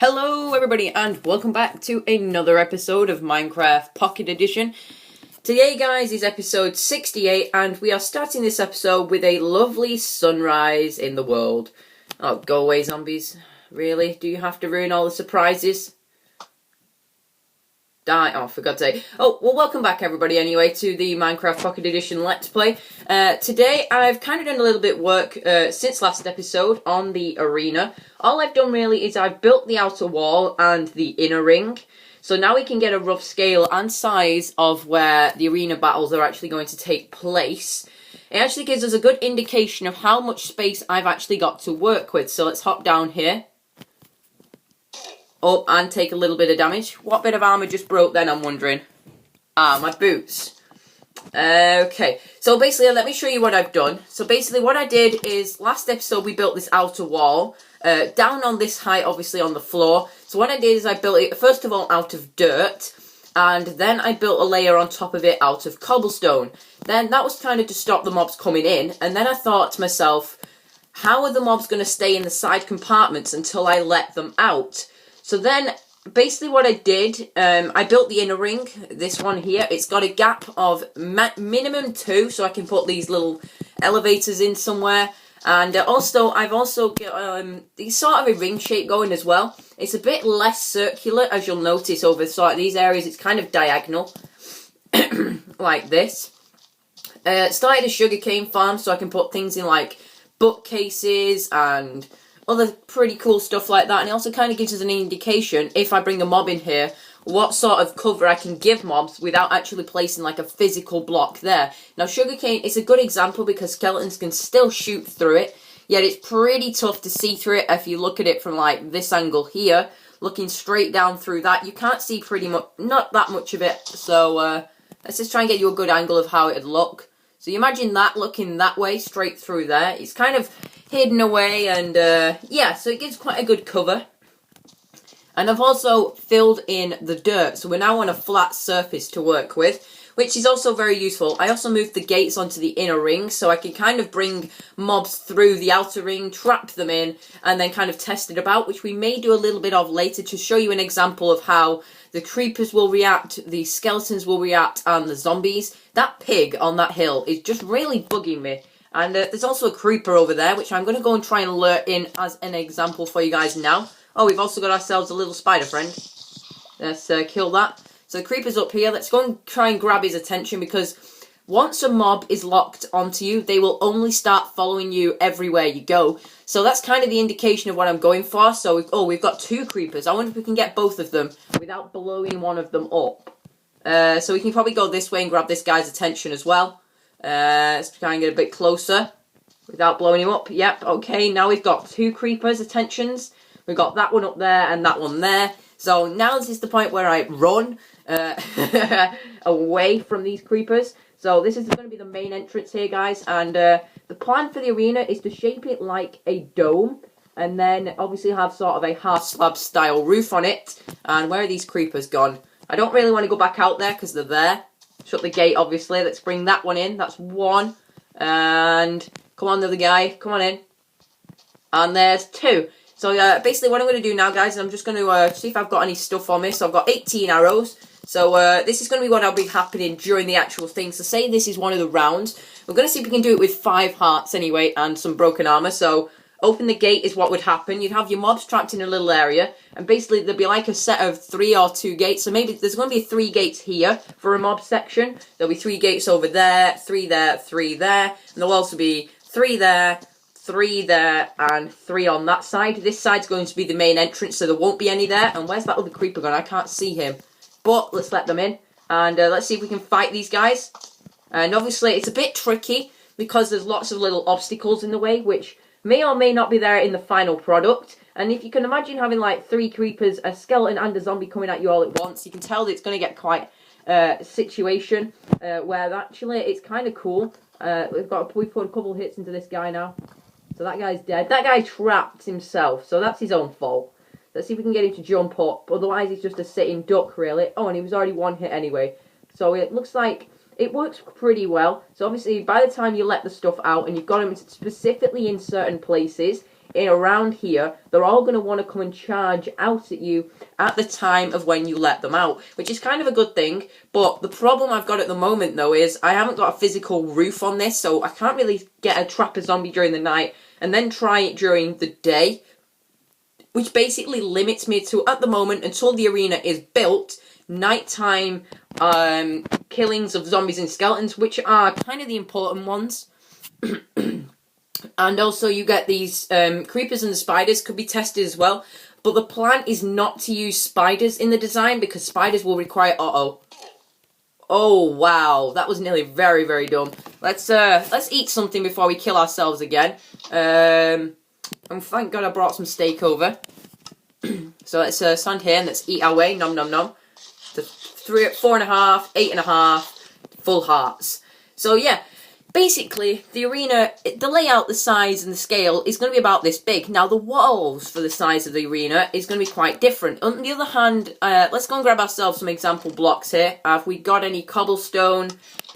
Hello everybody and welcome back to another episode of Minecraft Pocket Edition. Today guys is episode 68 and we are starting this episode with a lovely sunrise in the world. Oh, go away zombies. Really? Do you have to ruin all the surprises? Die. Oh, for God's sake. Oh, well, welcome back everybody anyway to the Minecraft Pocket Edition Let's Play. Today I've kind of done a little bit of work since last episode on the arena. All I've done really is I've built the outer wall and the inner ring. So now we can get a rough scale and size of where the arena battles are actually going to take place. It actually gives us a good indication of how much space I've actually got to work with. So let's hop down here. Oh, and take a little bit of damage. What bit of armor just broke then, I'm wondering? Ah, my boots. Okay, so basically, let me show you what I've done. So basically, what I did is, last episode we built this outer wall, down on this height, obviously on the floor. So what I did is I built it, first of all, out of dirt, and then I built a layer on top of it out of cobblestone. Then that was kind of to stop the mobs coming in, and then I thought to myself, how are the mobs going to stay in the side compartments until I let them out? So then, basically what I did, I built the inner ring, this one here. It's got a gap of minimum 2, so I can put these little elevators in somewhere. And also, I've also got sort of a ring shape going as well. It's a bit less circular, as you'll notice over sort of these areas. It's kind of diagonal, like this. Started a sugarcane farm, so I can put things in like bookcases and other pretty cool stuff like that, and it also kind of gives us an indication, if I bring a mob in here, what sort of cover I can give mobs without actually placing like a physical block there. Now sugarcane is a good example because skeletons can still shoot through it, yet it's pretty tough to see through it if you look at it from like this angle here, looking straight down through that. You can't see pretty much, not that much of it, so let's just try and get you a good angle of how it'd look. So you imagine that looking that way, straight through there. It's kind of hidden away, and yeah, so it gives quite a good cover. And I've also filled in the dirt, so we're now on a flat surface to work with, which is also very useful. I also moved the gates onto the inner ring, so I can kind of bring mobs through the outer ring, trap them in, and then kind of test it about, which we may do a little bit of later to show you an example of how the creepers will react, the skeletons will react, and the zombies. That pig on that hill is just really bugging me. And there's also a creeper over there, which I'm going to go and try and lure in as an example for you guys now. Oh, we've also got ourselves a little spider friend. Let's kill that. So the creeper's up here. Let's go and try and grab his attention, because once a mob is locked onto you, they will only start following you everywhere you go. So that's kind of the indication of what I'm going for. So, we've got 2 creepers. I wonder if we can get both of them without blowing one of them up. So we can probably go this way and grab this guy's attention as well. Let's try and get a bit closer without blowing him up. Yep, okay, now we've got 2 creepers' attentions. We've got that one up there and that one there. So now this is the point where I run away from these creepers. So this is going to be the main entrance here, guys. And the plan for the arena is to shape it like a dome. And then obviously have sort of a half slab style roof on it. And where are these creepers gone? I don't really want to go back out there because they're there. Shut the gate, obviously. Let's bring that one in. That's 1. And come on, the other guy. Come on in. And there's 2. So basically what I'm going to do now, guys, is I'm just going to see if I've got any stuff on me. So I've got 18 arrows. So this is going to be what I'll be happening during the actual thing. So say this is one of the rounds. We're going to see if we can do it with 5 hearts anyway and some broken armor. So open the gate is what would happen. You'd have your mobs trapped in a little area, and basically there'd be like a set of 3 or 2 gates. So maybe there's going to be 3 gates here for a mob section. There'll be 3 gates over there, 3 there, 3 there, and there'll also be 3 there, 3 there, and 3 on that side. This side's going to be the main entrance, so there won't be any there. And where's that other creeper gone? I can't see him. But let's let them in, and let's see if we can fight these guys. And obviously it's a bit tricky because there's lots of little obstacles in the way, which may or may not be there in the final product. And if you can imagine having like 3 creepers, a skeleton and a zombie coming at you all at once, you can tell that it's going to get quite a situation where actually it's kind of cool. We've put a couple of hits into this guy now. So that guy's dead. That guy trapped himself, so that's his own fault. Let's see if we can get him to jump up. Otherwise he's just a sitting duck, really. Oh, and he was already 1 hit anyway. So it looks like it works pretty well. So obviously by the time you let the stuff out and you've got them specifically in certain places, around here, they're all going to want to come and charge out at you at the time of when you let them out, which is kind of a good thing. But the problem I've got at the moment, though, is I haven't got a physical roof on this, so I can't really trap a zombie during the night and then try it during the day, which basically limits me to, at the moment, until the arena is built, nighttime killings of zombies and skeletons, which are kind of the important ones. And also you get these creepers and the spiders could be tested as well. But the plan is not to use spiders in the design, because spiders will require... Oh, wow. That was nearly very, very dumb. Let's eat something before we kill ourselves again. And thank God I brought some steak over. So let's stand here and let's eat our way. Nom nom nom. 4.5, 8.5, full hearts. So yeah, basically the arena, the layout, the size and the scale is going to be about this big. Now the walls for the size of the arena is going to be quite different. On the other hand, let's go and grab ourselves some example blocks here. Have we got any cobblestone?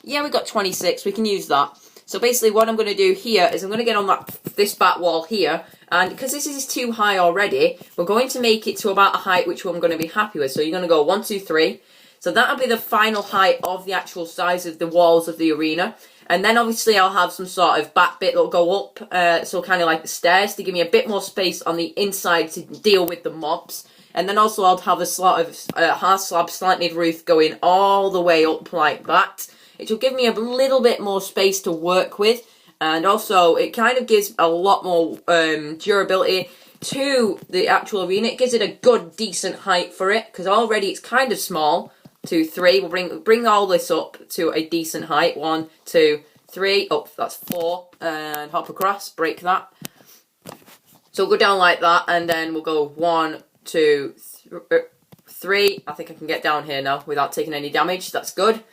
Yeah, we've got 26, we can use that. So basically what I'm going to do here is I'm going to get on this back wall here, and because this is too high already, we're going to make it to about a height which I'm going to be happy with. So you're going to go 1, 2, 3. So that'll be the final height of the actual size of the walls of the arena. And then obviously I'll have some sort of back bit that'll go up, so kind of like the stairs, to give me a bit more space on the inside to deal with the mobs. And then also I'll have a sort of half slab slanted roof going all the way up like that. It will give me a little bit more space to work with. And also it kind of gives a lot more durability to the actual arena. It gives it a good, decent height for it, because already it's kind of small. 2, 3. We'll bring all this up to a decent height. 1, 2, 3. Oh, that's 4. And hop across. Break that. So we'll go down like that, and then we'll go 1, 2, 3. I think I can get down here now without taking any damage. That's good.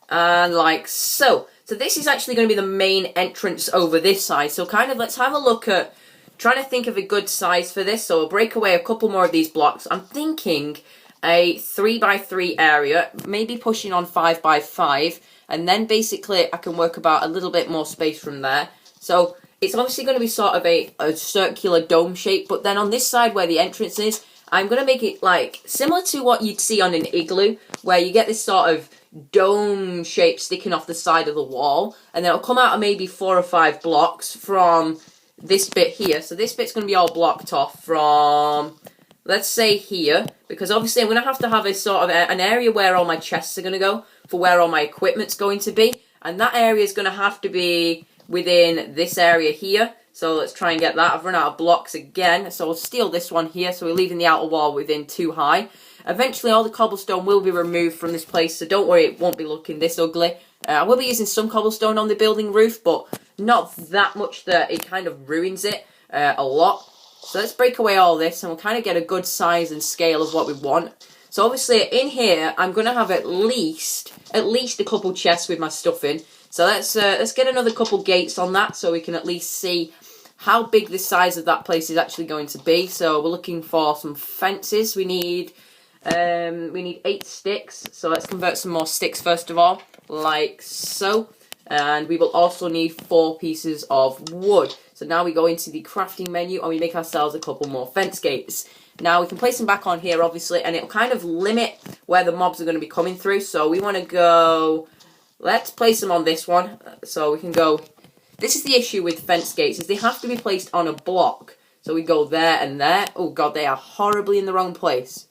And like so. So this is actually going to be the main entrance over this side. So kind of let's have a look at trying to think of a good size for this. So we'll break away a couple more of these blocks. I'm thinking a 3x3 area, maybe pushing on 5x5, and then basically I can work about a little bit more space from there. So it's obviously going to be sort of a circular dome shape, but then on this side where the entrance is, I'm going to make it like similar to what you'd see on an igloo, where you get this sort of dome shape sticking off the side of the wall, and then it'll come out of maybe 4 or 5 blocks from this bit here. So this bit's going to be all blocked off from, let's say, here, because obviously I'm going to have a sort of an area where all my chests are going to go, for where all my equipment's going to be, and that area is going to have to be within this area here. So let's try and get that. I've run out of blocks again, so we'll steal this one here, so we're leaving the outer wall within 2 high. Eventually all the cobblestone will be removed from this place, so don't worry, it won't be looking this ugly. I will be using some cobblestone on the building roof, but not that much that it kind of ruins it a lot. So let's break away all this, and we'll kind of get a good size and scale of what we want. So obviously in here, I'm going to have at least a couple chests with my stuff in. So let's get another couple gates on that, so we can at least see how big the size of that place is actually going to be. So we're looking for some fences. We need 8 sticks. So let's convert some more sticks first of all, like so. And we will also need 4 pieces of wood. So now we go into the crafting menu and we make ourselves a couple more fence gates. Now we can place them back on here obviously, and it'll kind of limit where the mobs are going to be coming through. So we want to go, let's place them on this one. So we can go, this is the issue with fence gates, is they have to be placed on a block. So we go there and there. Oh god, they are horribly in the wrong place.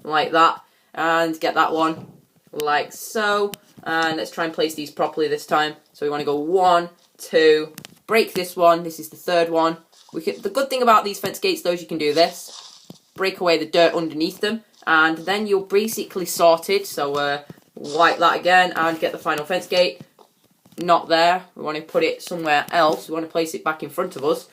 Like that. And get that one like so. And let's try and place these properly this time. So we want to go 1, 2, break this one. This is the 3rd one. The good thing about these fence gates though is you can do this. Break away the dirt underneath them. And then you're basically sorted. So wipe that again and get the final fence gate. Not there. We want to put it somewhere else. We want to place it back in front of us.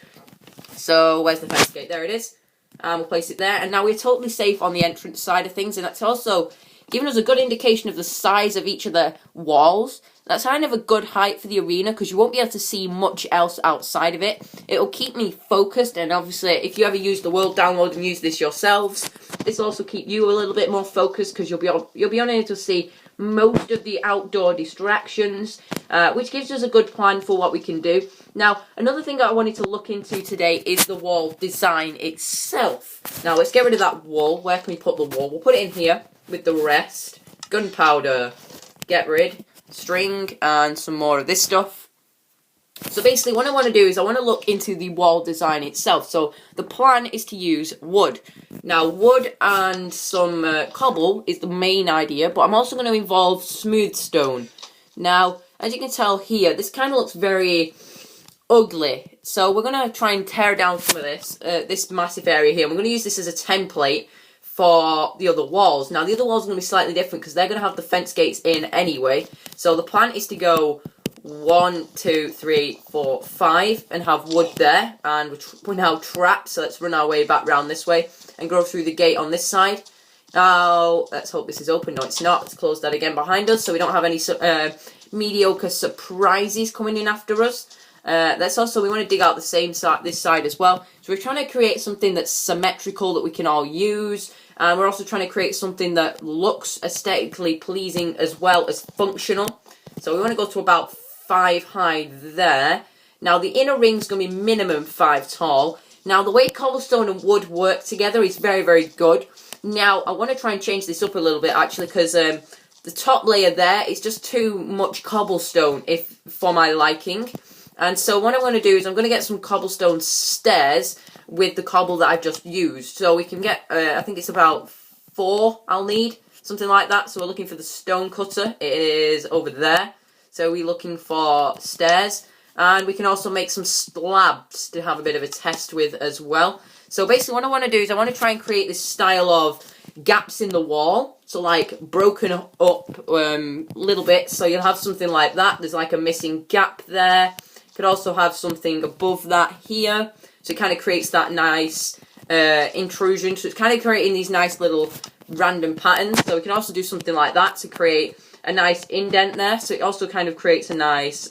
So where's the fence gate? There it is. And we'll place it there. And now we're totally safe on the entrance side of things. And that's also giving us a good indication of the size of each of the walls. That's kind of a good height for the arena, because you won't be able to see much else outside of it. It'll keep me focused, and obviously if you ever use the world download and use this yourselves, this will also keep you a little bit more focused, because you'll be unable to see most of the outdoor distractions, which gives us a good plan for what we can do. Now, another thing that I wanted to look into today is the wall design itself. Now, let's get rid of that wall. Where can we put the wall? We'll put it in here with the rest. Gunpowder. Get rid. String and some more of this stuff. So basically what I want to do is I want to look into the wall design itself. So the plan is to use wood. Now, wood and some cobble is the main idea, but I'm also going to involve smooth stone. Now, as you can tell here, this kind of looks very ugly. So we're going to try and tear down some of this massive area here. We're going to use this as a template for the other walls. Now, the other walls are going to be slightly different because they're going to have the fence gates in anyway. So the plan is to go 1, 2, 3, 4, 5 and have wood there. And we're now trapped, so let's run our way back round this way and go through the gate on this side. Now, let's hope this is open. No, it's not. Let's close that again behind us so we don't have any mediocre surprises coming in after us. Let's also, we want to dig out the same side, this side as well. So we're trying to create something that's symmetrical that we can all use. And we're also trying to create something that looks aesthetically pleasing as well as functional. So we want to go to about 5 high there. Now the inner ring's going to be minimum 5 tall. Now the way cobblestone and wood work together is very, very good. Now I want to try and change this up a little bit actually because the top layer there is just too much cobblestone for my liking. And so what I'm going to do is I'm going to get some cobblestone stairs with the cobble that I've just used. So we can get, I think it's about 4 I'll need, something like that. So we're looking for the stone cutter. It is over there. So we're looking for stairs. And we can also make some slabs to have a bit of a test with as well. So basically what I want to do is I want to try and create this style of gaps in the wall. So like broken up little bits. So you'll have something like that. There's like a missing gap there. Could also have something above that here. So it kind of creates that nice intrusion. So it's kind of creating these nice little random patterns. So we can also do something like that to create a nice indent there. So it also kind of creates a nice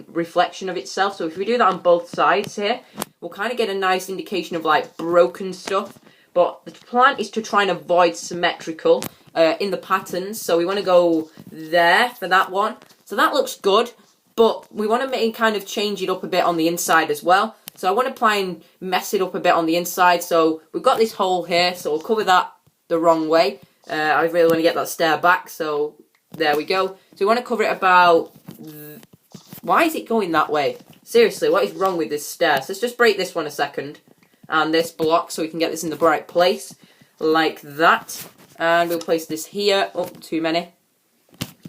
reflection of itself. So if we do that on both sides here, we'll kind of get a nice indication of like broken stuff. But the plan is to try and avoid symmetrical in the patterns. So we want to go there for that one. So that looks good. But we want to kind of change it up a bit on the inside as well. So I want to try and mess it up a bit on the inside. So we've got this hole here. So we'll cover that the wrong way. I really want to get that stair back. So there we go. So we want to cover it about... Why is it going that way? Seriously, what is wrong with this stair? So let's just break this one a second. And this block so we can get this in the right place. Like that. And we'll place this here. Oh, too many.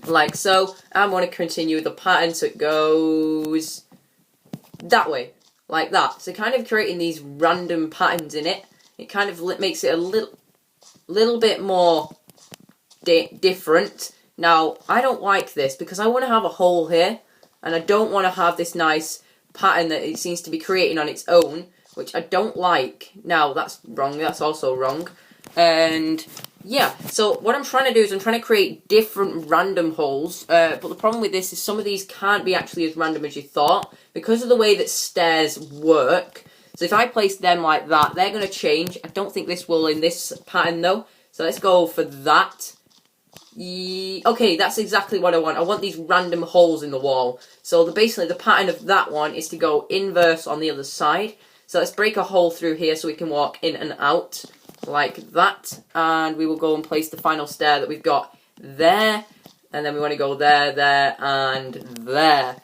Like so. I want to continue the pattern so it goes that way. Like that. So kind of creating these random patterns in it. It kind of makes it a little bit more different. Now, I don't like this because I want to have a hole here. And I don't want to have this nice pattern that it seems to be creating on its own. Which I don't like. Now, that's wrong. That's also wrong. And... yeah, so what I'm trying to do is I'm trying to create different random holes, but the problem with this is some of these can't be actually as random as you thought, because of the way that stairs work. So if I place them like that, they're going to change. I don't think this will in this pattern though, so let's go for that. Okay, that's exactly what I want. I want these random holes in the wall. So basically the pattern of that one is to go inverse on the other side. So let's break a hole through here so we can walk in and out. Like that, and we will go and place the final stair that we've got there, and then we want to go there, there, and there.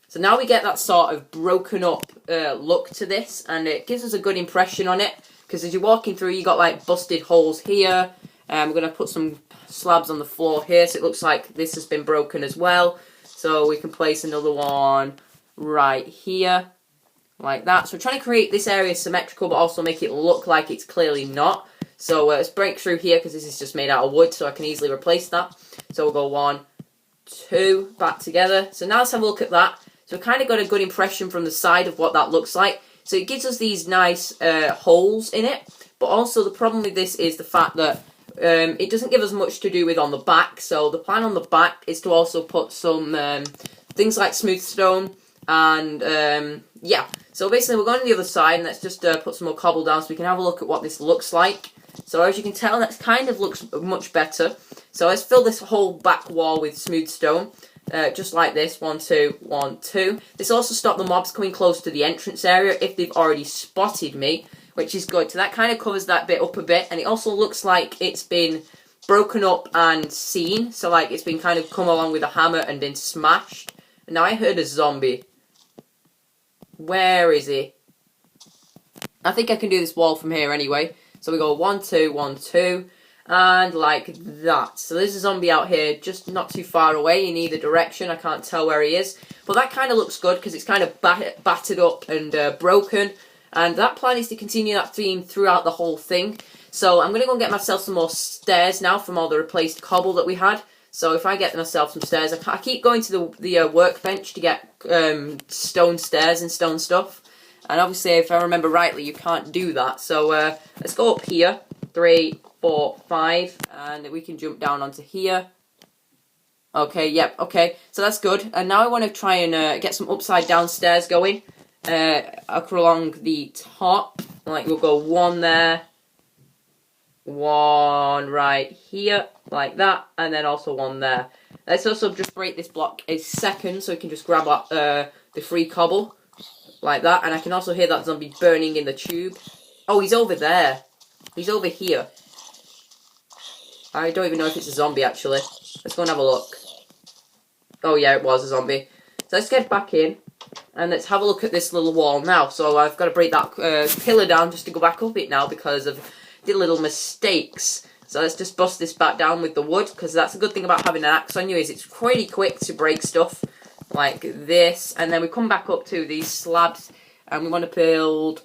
So now we get that sort of broken up look to this, and it gives us a good impression on it, because as you're walking through, you got like busted holes here, and we're going to put some slabs on the floor here, so it looks like this has been broken as well. So we can place another one right here. Like that. So we're trying to create this area symmetrical, but also make it look like it's clearly not. So let's break through here, because this is just made out of wood, so I can easily replace that. So we'll go 1, 2, back together. So now let's have a look at that. So we've kind of got a good impression from the side of what that looks like. So it gives us these nice holes in it. But also the problem with this is the fact that it doesn't give us much to do with on the back. So the plan on the back is to also put some things like smooth stone. And yeah, so basically we're going to the other side, and let's just put some more cobble down so we can have a look at what this looks like. So as you can tell, that kind of looks much better. So let's fill this whole back wall with smooth stone. just like this. 1, 2, 1, 2. This also stopped the mobs coming close to the entrance area if they've already spotted me, which is good. So that kind of covers that bit up a bit, and it also looks like it's been broken up and seen. So like it's been kind of come along with a hammer and been smashed. And now I heard a zombie. Where is he? I think I can do this wall from here anyway. So we go 1, 2, 1, 2. And like that. So there's a zombie out here, just not too far away in either direction. I can't tell where he is. But that kind of looks good because it's kind of battered up and broken. And that plan is to continue that theme throughout the whole thing. So I'm going to go and get myself some more stairs now from all the replaced cobble that we had. So if I get myself some stairs, I keep going to the workbench to get stone stairs and stone stuff. And obviously, if I remember rightly, you can't do that. So let's go up here. 3, 4, 5, and we can jump down onto here. Okay, yep, okay, so that's good. And now I want to try and get some upside down stairs going along the top. Like we'll go 1 there, 1 right here, like that, and then also 1 there. Let's also just break this block a second so we can just grab up the free cobble, like that. And I can also hear that zombie burning in the tube. Oh, he's over there. He's over here. I don't even know if it's a zombie, actually. Let's go and have a look. Oh, yeah, it was a zombie. So let's get back in, and let's have a look at this little wall now. So I've got to break that pillar down just to go back up it now because of the little mistakes. So let's just bust this back down with the wood, because that's a good thing about having an axe on you, is it's pretty quick to break stuff like this. And then we come back up to these slabs, and we want to build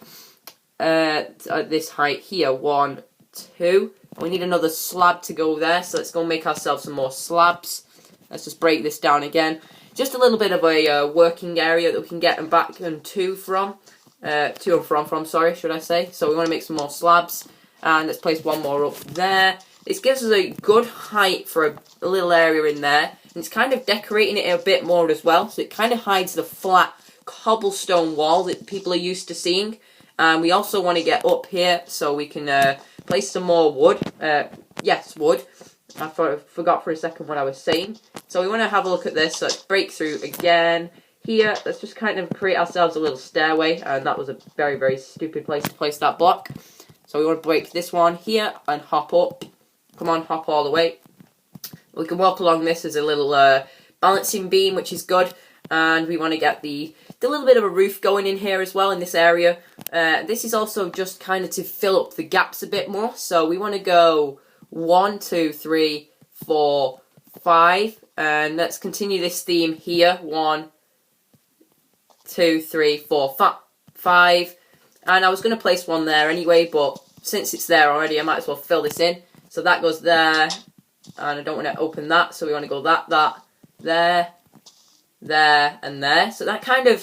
at this height here. 1, 2. We need another slab to go there, so let's go and make ourselves some more slabs. Let's just break this down again. Just a little bit of a working area that we can get back and to and from, sorry, should I say. So we want to make some more slabs, and let's place 1 more up there. This gives us a good height for a little area in there, and it's kind of decorating it a bit more as well, so it kind of hides the flat cobblestone wall that people are used to seeing. And we also want to get up here so we can place some more wood. Yes, wood. I forgot for a second what I was saying. So we want to have a look at this. So let's break through again. Here, let's just kind of create ourselves a little stairway. And that was a very, very stupid place to place that block. So we want to break this one here and hop up. Come on, hop all the way. We can walk along this as a little balancing beam, which is good. And we want to get the little bit of a roof going in here as well in this area. This is also just kind of to fill up the gaps a bit more. So we want to go 1, 2, 3, 4, 5. And let's continue this theme here. 1, 2, 3, 4, 5. And I was going to place 1 there anyway, but since it's there already, I might as well fill this in. So that goes there. And I don't want to open that, so we want to go that, there, and there. So that kind of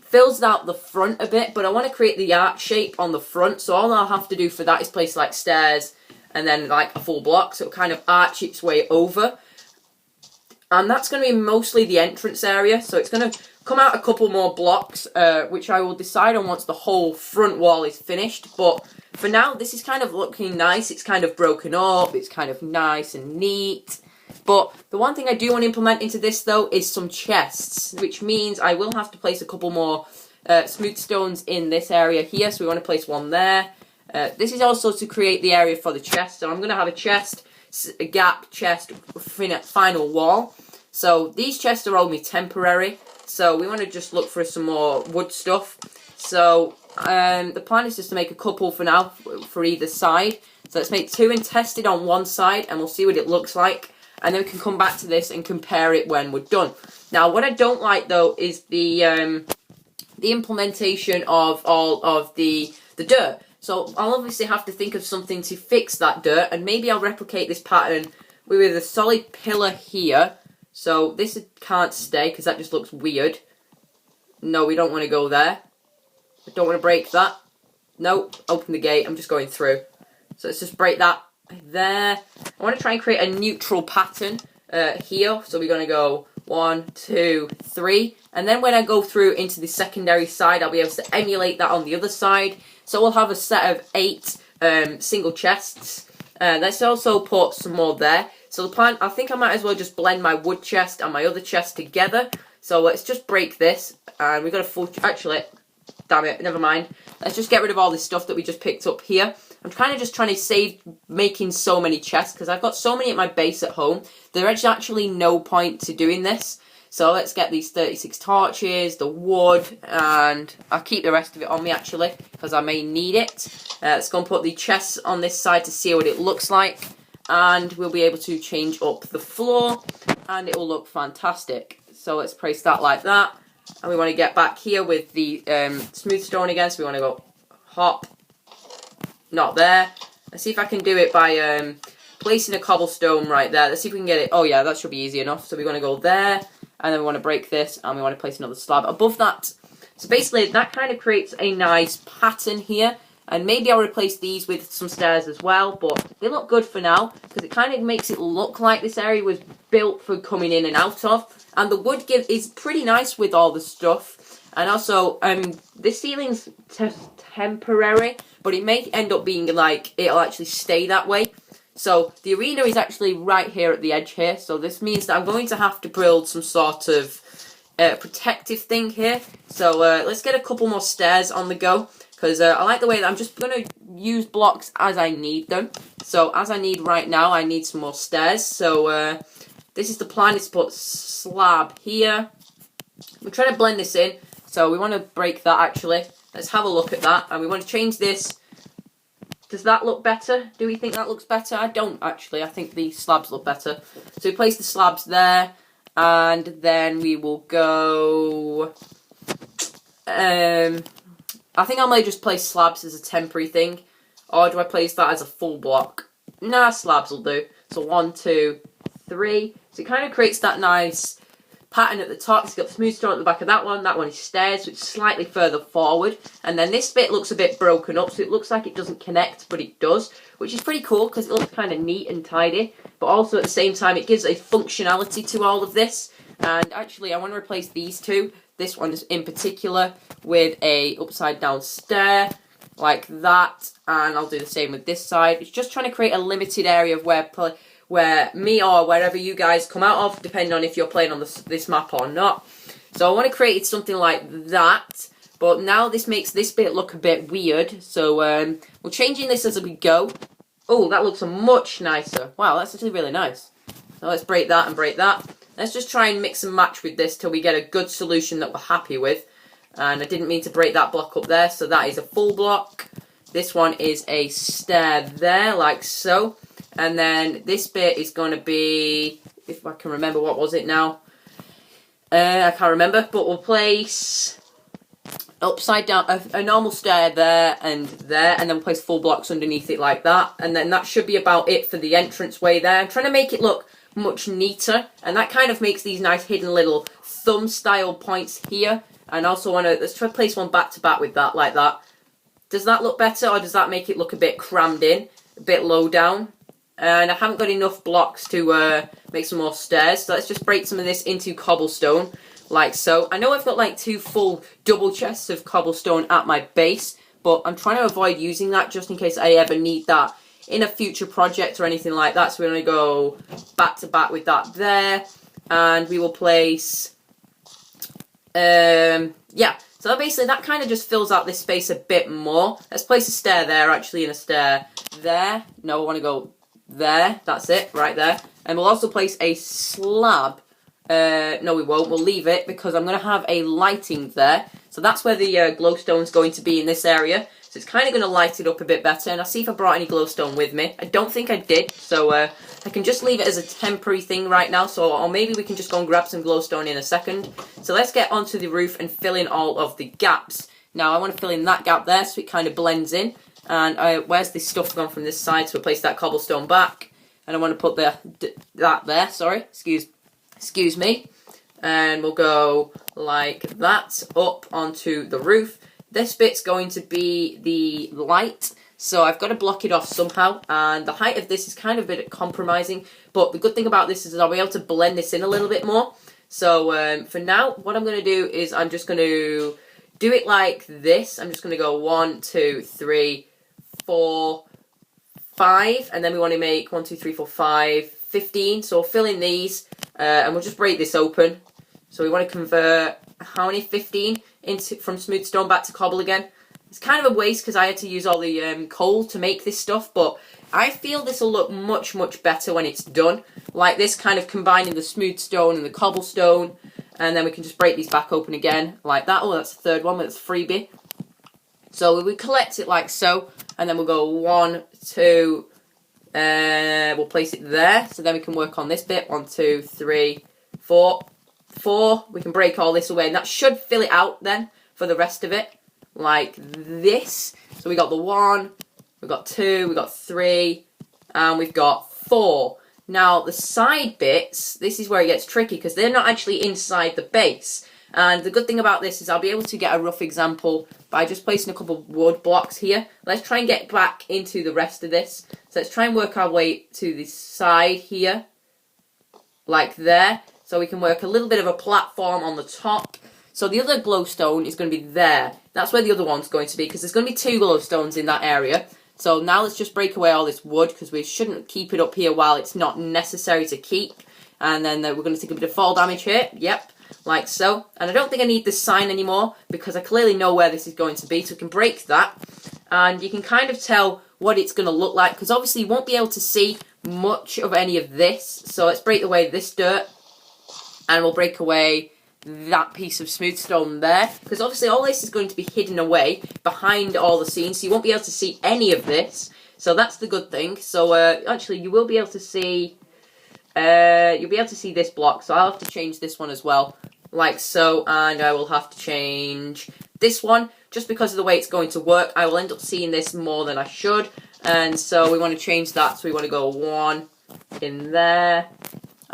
fills out the front a bit, but I want to create the arch shape on the front. So all I'll have to do for that is place like stairs and then like a full block, so it'll kind of arch its way over. And that's going to be mostly the entrance area. So it's going to come out a couple more blocks, which I will decide on once the whole front wall is finished. But for now, this is kind of looking nice. It's kind of broken up. It's kind of nice and neat. But the one thing I do want to implement into this, though, is some chests, which means I will have to place a couple more smooth stones in this area here. So we want to place 1 there. This is also to create the area for the chest. So I'm going to have a chest, a gap, chest, final wall. So these chests are only temporary. So we want to just look for some more wood stuff. So the plan is just to make a couple for now, for either side. So let's make 2 and test it on one side, and we'll see what it looks like. And then we can come back to this and compare it when we're done. Now, what I don't like, though, is the implementation of all of the dirt. So I'll obviously have to think of something to fix that dirt, and maybe I'll replicate this pattern with a solid pillar here. So this can't stay, because that just looks weird. No, we don't want to go there. I don't want to break that. Nope, open the gate, I'm just going through. So let's just break that there. I want to try and create a neutral pattern here. So we're going to go 1, 2, 3. And then when I go through into the secondary side, I'll be able to emulate that on the other side. So we'll have a set of 8 single chests. Let's also put some more there. So the plan, I think I might as well just blend my wood chest and my other chest together. So let's just break this, and we've got a full, actually, damn it, never mind. Let's just get rid of all this stuff that we just picked up here. I'm kind of just trying to save making so many chests, because I've got so many at my base at home. There's actually no point to doing this. So let's get these 36 torches, the wood, and I'll keep the rest of it on me actually, because I may need it. Let's go and put the chests on this side to see what it looks like. And we'll be able to change up the floor, and it will look fantastic. So let's place that like that. And we want to get back here with the smooth stone again, so we want to go hop, not there. Let's see if I can do it by placing a cobblestone right there. Let's see if we can get it. Oh yeah, that should be easy enough. So we want to go there. And then we want to break this, and we want to place another slab above that. So basically, that kind of creates a nice pattern here. And maybe I'll replace these with some stairs as well, but they look good for now, because it kind of makes it look like this area was built for coming in and out of. And the wood is pretty nice with all the stuff. And also, this ceiling's temporary, but it may end up being like, it'll actually stay that way. So the arena is actually right here at the edge here. So this means that I'm going to have to build some sort of protective thing here. So let's get a couple more stairs on the go. Because I like the way that I'm just going to use blocks as I need them. So as I need right now, I need some more stairs. So this is the plan, is to put slab here. We're trying to blend this in. So we want to break that actually. Let's have a look at that. And we want to change this. Does that look better? Do we think that looks better? I don't actually. I think the slabs look better. So we place the slabs there. And then we will go... I think I may just place slabs as a temporary thing. Or do I place that as a full block? Nah, slabs will do. So 1, 2, 3. So it kind of creates that nice pattern at the top. It's got the smooth stone at the back of that one. That one is stairs, so it's slightly further forward. And then this bit looks a bit broken up, so it looks like it doesn't connect, but it does. Which is pretty cool, because it looks kind of neat and tidy. But also at the same time, it gives a functionality to all of this. And actually, I want to replace these two. This one is in particular with a upside down stair like that, and I'll do the same with this side. It's just trying to create a limited area of where me or wherever you guys come out of, depending on if you're playing on this map or not. So I want to create something like that, but now this makes this bit look a bit weird. So we're changing this as we go. Oh, that looks much nicer. Wow, that's actually really nice. So let's break that and break that. Let's just try and mix and match with this till we get a good solution that we're happy with. And I didn't mean to break that block up there, so that is a full block. This one is a stair there, like so. And then this bit is going to be, if I can remember, what was it now? I can't remember, but we'll place upside down, a normal stair there, and then we'll place full blocks underneath it like that. And then that should be about it for the entrance way there. I'm trying to make it look much neater, and that kind of makes these nice hidden little thumb style points here. And also want to, let's try to place one back to back with that, like that. Does that look better, or does that make it look a bit crammed in, a bit low down? And I haven't got enough blocks to make some more stairs, so let's just break some of this into cobblestone, like so. I know I've got like 2 full double chests of cobblestone at my base, but I'm trying to avoid using that just in case I ever need that in a future project or anything like that. So we're going to go back to back with that there, and we will place, yeah, so basically that kind of just fills out this space a bit more. Let's place a stair there, actually, and a stair there. No, I want to go there, that's it, right there. And we'll also place a slab. No, we won't, we'll leave it, because I'm going to have a lighting there. So that's where the glowstone's going to be in this area. So it's kind of going to light it up a bit better. And I'll see if I brought any glowstone with me. I don't think I did, so I can just leave it as a temporary thing right now. So, or maybe we can just go and grab some glowstone in a second. So let's get onto the roof and fill in all of the gaps. Now I want to fill in that gap there so it kind of blends in. And where's this stuff gone from this side? So we'll place that cobblestone back. And I want to put that there, sorry, excuse me. And we'll go like that up onto the roof. This bit's going to be the light, so I've got to block it off somehow, and the height of this is kind of a bit compromising, but the good thing about this is I'll be able to blend this in a little bit more. So for now, what I'm going to do is I'm just going to do it like this. I'm just going to go 1, 2, 3, 4, 5, and then we want to make 1, 2, 3, 4, 5, 15. So we'll fill in these, and we'll just break this open. So we want to convert how many? 15 from smooth stone back to cobble again. It's kind of a waste because I had to use all the coal to make this stuff, but I feel this will look much, much better when it's done. Like this, kind of combining the smooth stone and the cobblestone, and then we can just break these back open again, like that. Oh, that's the third one, but it's freebie. So we collect it like so, and then we'll go 1, 2, we'll place it there, so then we can work on this bit. 1, 2, 3, 4. 4, we can break all this away, and that should fill it out then for the rest of it, like this. So we got the 1, we've got 2, we've got 3, and we've got 4. Now the side bits, this is where it gets tricky because they're not actually inside the base. And the good thing about this is I'll be able to get a rough example by just placing a couple of wood blocks here. Let's try and get back into the rest of this. So let's try and work our way to the side here, like there. So we can work a little bit of a platform on the top. So the other glowstone is going to be there. That's where the other one's going to be, because there's going to be 2 glowstones in that area. So now let's just break away all this wood, because we shouldn't keep it up here while it's not necessary to keep. And then we're going to take a bit of fall damage here. Yep, like so. And I don't think I need this sign anymore, because I clearly know where this is going to be. So we can break that. And you can kind of tell what it's going to look like, because obviously you won't be able to see much of any of this. So let's break away this dirt. And we'll break away that piece of smooth stone there, because obviously all this is going to be hidden away behind all the scenes, so you won't be able to see any of this. So that's the good thing. So actually you will be able to see you'll be able to see this block, so I'll have to change this one as well, like so. And I will have to change this one just because of the way it's going to work. I will end up seeing this more than I should, and so we want to change that. So we want to go 1 in there.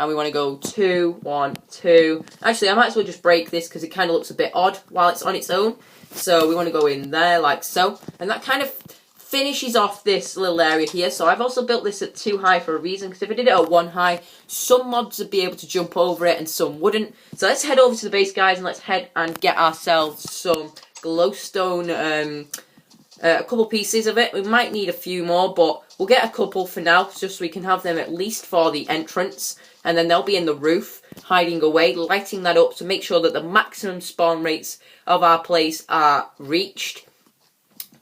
And we want to go 2, 1, 2. Actually, I might as well just break this because it kind of looks a bit odd while it's on its own. So we want to go in there like so. And that kind of finishes off this little area here. So I've also built this at 2 high for a reason, because if I did it at 1 high, some mobs would be able to jump over it and some wouldn't. So let's head over to the base, guys, and let's head and get ourselves some glowstone, a couple pieces of it. We might need a few more, but we'll get a couple for now, just so we can have them at least for the entrance. And then they'll be in the roof, hiding away, lighting that up to make sure that the maximum spawn rates of our place are reached.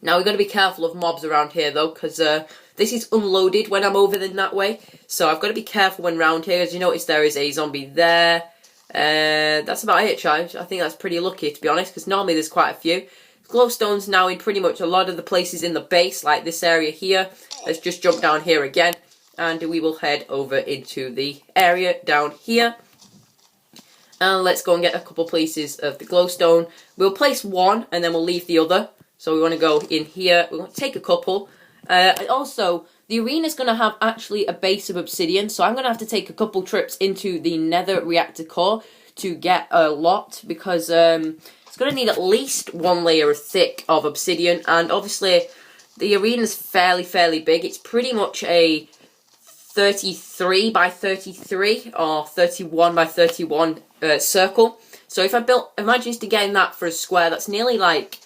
Now, we've got to be careful of mobs around here, though, because this is unloaded when I'm over in that way. So I've got to be careful when round here. As you notice, there is a zombie there. That's about it, Charge. I think that's pretty lucky, to be honest, because normally there's quite a few. Glowstones now in pretty much a lot of the places in the base, like this area here. Let's just jump down here again. And we will head over into the area down here. And let's go and get a couple pieces of the glowstone. We'll place 1 and then we'll leave the other. So we want to go in here. We're going to take a couple. Also, the arena is going to have actually a base of obsidian. So I'm going to have to take a couple trips into the nether reactor core to get a lot. Because it's going to need at least 1 layer thick of obsidian. And obviously, the arena is fairly big. It's pretty much a 33 by 33 or 31 by 31 circle. So if I imagine to getting that for a square, that's nearly like,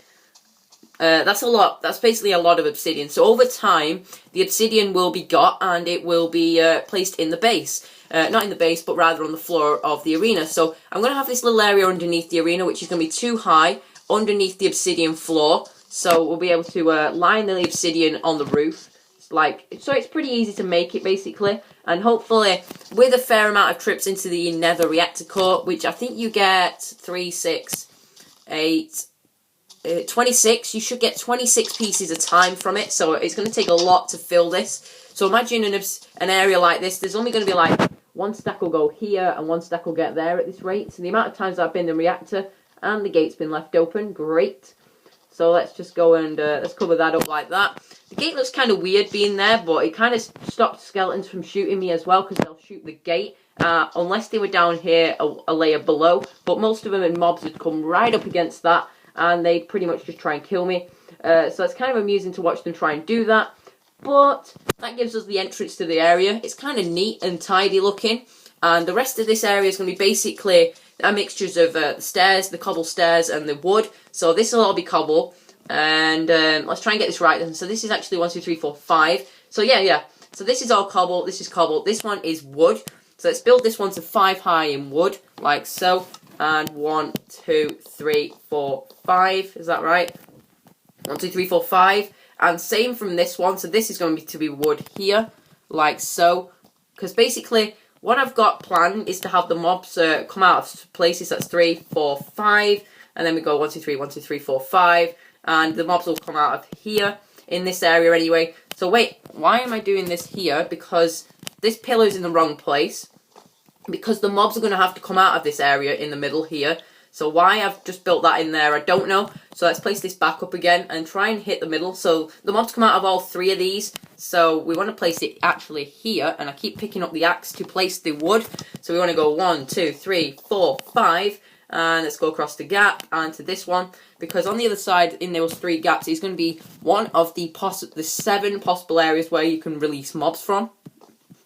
that's a lot. That's basically a lot of obsidian. So over time, the obsidian will be got and it will be placed in the base. Not in the base, but rather on the floor of the arena. So I'm going to have this little area underneath the arena, which is going to be 2 high underneath the obsidian floor. So we'll be able to line the obsidian on the roof. So it's pretty easy to make it, basically. And hopefully, with a fair amount of trips into the nether reactor core, which I think you get 3, 6, 8, 26. You should get 26 pieces a time from it. So it's going to take a lot to fill this. So imagine an area like this. There's only going to be like 1 stack will go here and 1 stack will get there at this rate. So the amount of times I've been in the reactor and the gate's been left open, great. So let's just go and let's cover that up like that. The gate looks kind of weird being there, but it kind of stopped skeletons from shooting me as well, because they'll shoot the gate, unless they were down here a layer below. But most of them and mobs would come right up against that, and they pretty much just try and kill me. So it's kind of amusing to watch them try and do that. But that gives us the entrance to the area. It's kind of neat and tidy looking. And the rest of this area is going to be basically a mixtures of the stairs, the cobble stairs, and the wood. So this will all be cobble. And let's try and get this right then. So this is actually 1, 2, 3, 4, 5. So yeah. So this is all cobble, this is cobble, this one is wood. So let's build this one to 5 high in wood, like so. And 1, 2, 3, 4, 5, is that right? 1, 2, 3, 4, 5. And same from this one, so this is going to be wood here, like so. Because basically, what I've got planned is to have the mobs come out of places. That's 3, 4, 5. And then we go 1, 2, 3, 1, 2, 3, 4, 5. And the mobs will come out of here, in this area anyway. So wait, why am I doing this here? Because this pillar is in the wrong place. Because the mobs are going to have to come out of this area in the middle here. So why I've just built that in there, I don't know. So let's place this back up again and try and hit the middle. So the mobs come out of all 3 of these. So we want to place it actually here. And I keep picking up the axe to place the wood. So we want to go 1, 2, 3, 4, 5. And let's go across the gap and to this one. Because on the other side, in those 3 gaps, is going to be one of the 7 possible areas where you can release mobs from.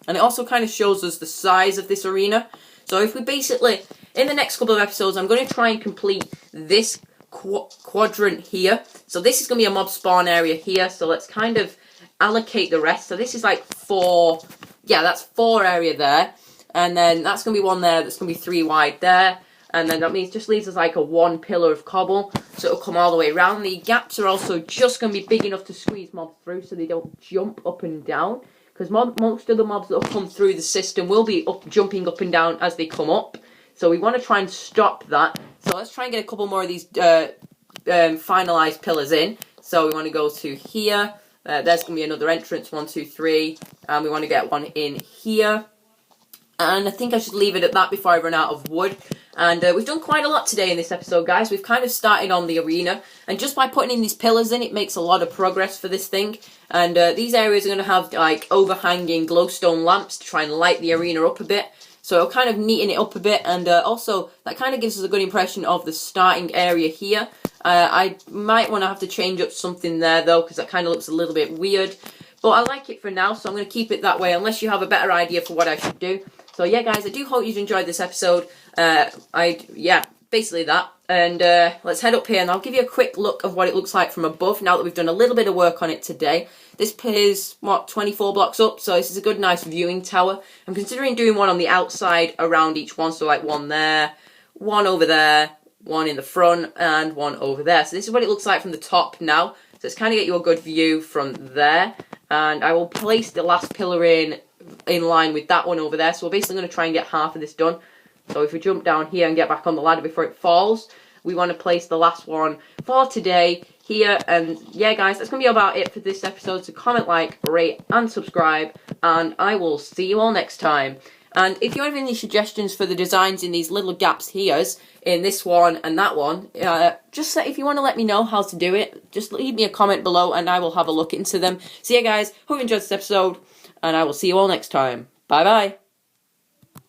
And it also kind of shows us the size of this arena. So if we basically, in the next couple of episodes, I'm going to try and complete this quadrant here. So this is going to be a mob spawn area here. So let's kind of allocate the rest. So this is like 4, yeah, that's 4 area there. And then that's going to be 1 there, that's going to be 3 wide there. And then that means just leaves us like a 1 pillar of cobble. So it'll come all the way around. The gaps are also just going to be big enough to squeeze mobs through so they don't jump up and down. Because most of the mobs that will come through the system will be jumping up and down as they come up. So we want to try and stop that. So let's try and get a couple more of these finalised pillars in. So we want to go to here. There's going to be another entrance, 1, 2, 3. And we want to get one in here. And I think I should leave it at that before I run out of wood. And we've done quite a lot today in this episode, guys. We've kind of started on the arena. And just by putting in these pillars in, it makes a lot of progress for this thing. And these areas are going to have, like, overhanging glowstone lamps to try and light the arena up a bit. So it'll kind of neaten it up a bit. And also, that kind of gives us a good impression of the starting area here. I might want to have to change up something there, though, because that kind of looks a little bit weird. But I like it for now, so I'm going to keep it that way, unless you have a better idea for what I should do. So yeah, guys, I do hope you've enjoyed this episode. Yeah, basically that. And let's head up here, and I'll give you a quick look of what it looks like from above, now that we've done a little bit of work on it today. This is, 24 blocks up, so this is a good, nice viewing tower. I'm considering doing one on the outside around each one, so like 1 there, 1 over there, 1 in the front, and 1 over there. So this is what it looks like from the top now. So let's kind of get you a good view from there. And I will place the last pillar in line with that one over there. So we're basically going to try and get half of this done. So if we jump down here and get back on the ladder before it falls, we want to place the last one for today here. And yeah, guys, that's going to be about it for this episode. So comment, like, rate, and subscribe. And I will see you all next time. And if you have any suggestions for the designs in these little gaps here, in this one and that one, just if you want to let me know how to do it, just leave me a comment below and I will have a look into them. So yeah, guys, hope you enjoyed this episode, and I will see you all next time. Bye bye.